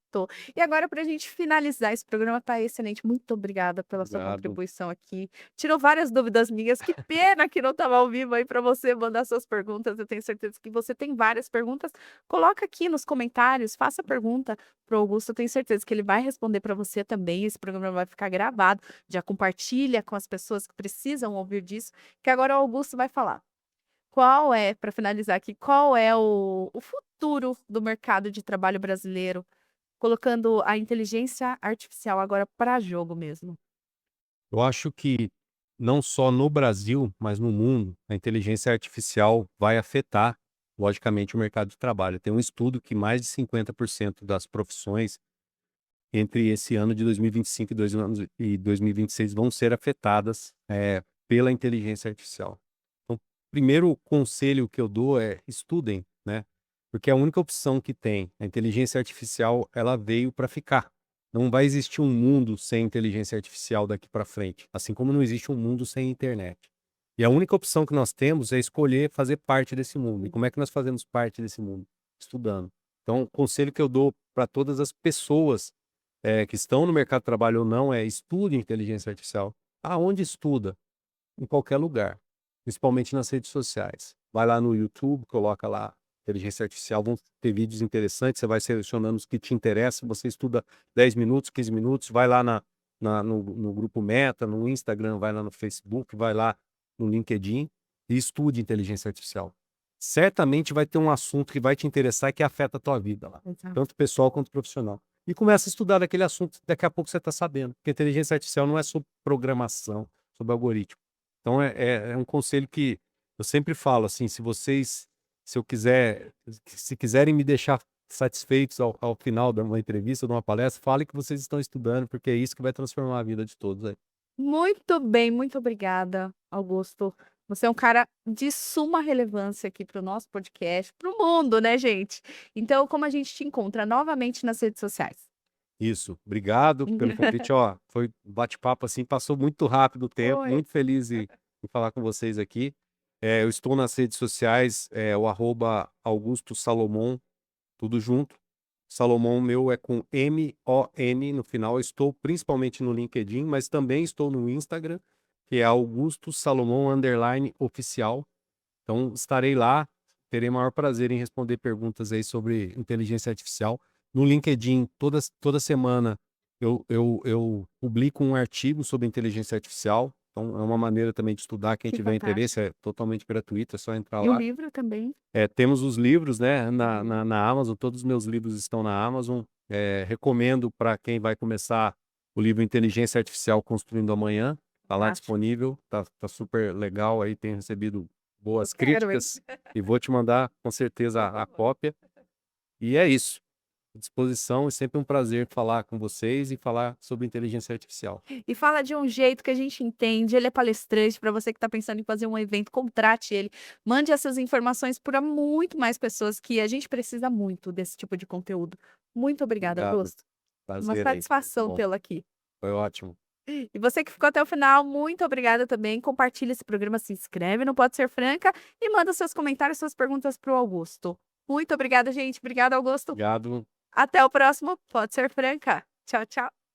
E agora para a gente finalizar, esse programa tá excelente, muito obrigada pela sua Obrigado. contribuição aqui. Tirou várias dúvidas minhas, que pena que não estava ao vivo aí para você mandar suas perguntas, eu tenho certeza que você tem várias perguntas. Coloca aqui nos comentários, faça pergunta pro Augusto, eu tenho certeza que ele vai responder para você também, esse programa vai ficar gravado, já compartilha com as pessoas que precisam ouvir disso, que agora o Augusto vai falar. qual é, para finalizar aqui, qual é o futuro do mercado de trabalho brasileiro, colocando a inteligência artificial agora para jogo mesmo? Eu acho que não só no Brasil, mas no mundo, a inteligência artificial vai afetar, logicamente, o mercado de trabalho. Tem um estudo que mais de 50% das profissões entre esse ano de 2025 e 2026 vão ser afetadas, pela inteligência artificial. Então, primeiro conselho que eu dou é estudem, né, porque é a única opção que tem. A inteligência artificial, ela veio para ficar. Não vai existir um mundo sem inteligência artificial daqui para frente, assim como não existe um mundo sem internet. E a única opção que nós temos é escolher fazer parte desse mundo. E como é que nós fazemos parte desse mundo? Estudando. Então, o conselho que eu dou para todas as pessoas que estão no mercado de trabalho ou não, estude inteligência artificial. Aonde estuda? Em qualquer lugar, principalmente nas redes sociais. Vai lá no YouTube, coloca lá inteligência artificial, vão ter vídeos interessantes, você vai selecionando os que te interessam, você estuda 10 minutos, 15 minutos, vai lá no grupo Meta, no Instagram, vai lá no Facebook, vai lá no LinkedIn e estude inteligência artificial. Certamente vai ter um assunto que vai te interessar e que afeta a tua vida lá, Exato. tanto pessoal quanto profissional. E começa a estudar daquele assunto, daqui a pouco você está sabendo, porque inteligência artificial não é sobre programação, sobre algoritmo. Então é um conselho que eu sempre falo, assim, se quiserem me deixar satisfeitos ao final de uma entrevista, de uma palestra, falem que vocês estão estudando, porque é isso que vai transformar a vida de todos aí. Muito bem, muito obrigada, Augusto. Você é um cara de suma relevância aqui para o nosso podcast, para o mundo, né, gente? Então, como a gente te encontra novamente nas redes sociais? Isso, obrigado pelo convite, ó, foi um bate-papo, assim, passou muito rápido o tempo, Oi. muito feliz em falar com vocês aqui. Eu estou nas redes sociais, o @Augusto Salomon, tudo junto. Salomão meu é com M-O-N no final. Eu estou principalmente no LinkedIn, mas também estou no Instagram, que é Augusto Salomão _oficial. Então estarei lá, terei maior prazer em responder perguntas aí sobre inteligência artificial. No LinkedIn, toda semana eu publico um artigo sobre inteligência artificial. Então é uma maneira também de estudar. Quem Que tiver fantástico. interesse, é totalmente gratuito, é só entrar E o lá. livro também? Temos os livros, né, na Amazon, todos os meus livros estão na Amazon. Recomendo para quem vai começar o livro Inteligência Artificial Construindo Amanhã, está lá Fantástico. disponível, tá super legal aí, tenho recebido boas Eu quero, hein? críticas e vou te mandar com certeza a cópia. E é isso, à disposição, é sempre um prazer falar com vocês e falar sobre inteligência artificial. E fala de um jeito que a gente entende. Ele é palestrante. Para você que está pensando em fazer um evento, contrate ele. Mande essas informações para muito mais pessoas, que a gente precisa muito desse tipo de conteúdo. Muito obrigada, Obrigado, Augusto. Uma prazer aí, satisfação bom, tê-lo aqui. foi ótimo. E você que ficou até o final, muito obrigada também. Compartilha esse programa, se inscreve no Pode Ser Franca e manda seus comentários, suas perguntas para o Augusto. Muito obrigada, gente. Obrigada, Augusto. Obrigado. Até o próximo Pode Ser Franca. Tchau, tchau.